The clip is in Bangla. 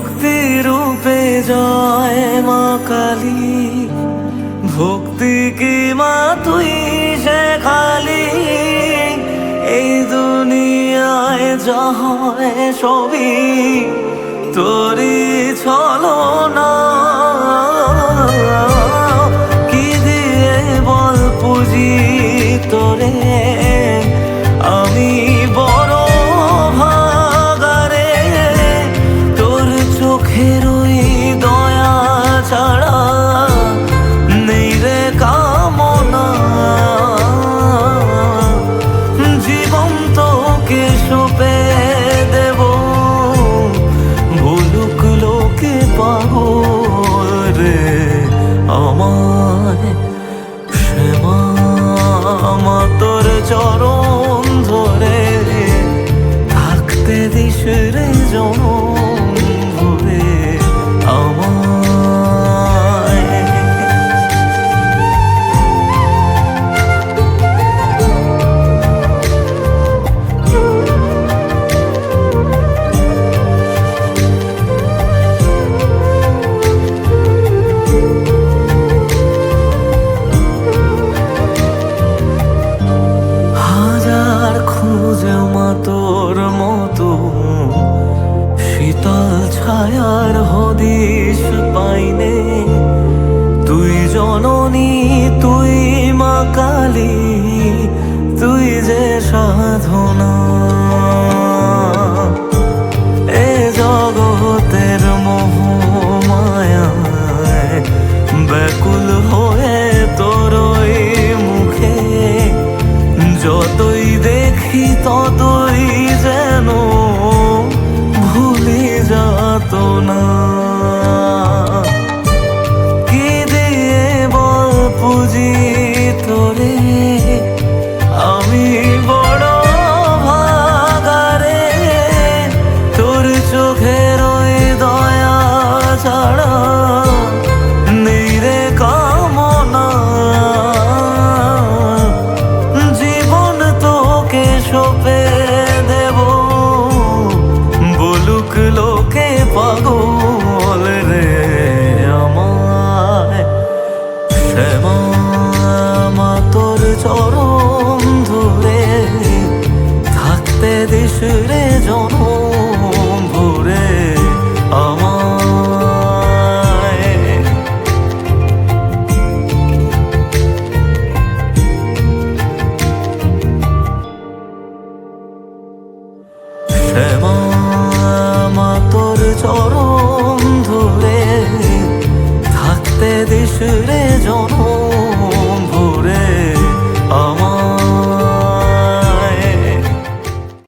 শক্তি রূপে জয় মা কালী, ভক্তি কি মা তুই শেখালি। এই দুনিয়ায় যা হয় সবই তোরই ছলনা। কি দিয়ে বল পুজি তোরে, আমি বড় ভাগারে। তোর চোখের ওই দয়া ছাড়া নেই রে কামনা। জীবন তোকে সঁপে দেব, ভুলুক লোকে পাগল রে আমায়। শ্যামা মা তোর চরণ ধরে থাকতে দিস রে জনম ভরে আমায়। হাজার খুঁজে মা তোর মতো শীতল ছায়ার হদিশ পাইনে। তুই জননী তুই মা কালী, তুই যে সাধনা। এ জগতের মোহ মায়ায় ব্যাকুল হয়ে তোর ওই মুখে যতই দেখি ততই যেন ভুলে যাত না। কি দিয়ে বল পুজি তোরে, আমি বড় ভাগারে। তোর চোখের ওই দয়া ছাড়া নেই রে কামনা। জীবন তোকে সঁপে দেব, বলুক লোকে পাগল রে আমায়। শ্যামা মা তোর চরণ ধরে থাকতে দিস রে জনম ভরে আমায়। শ্যামা মা তোর চরণ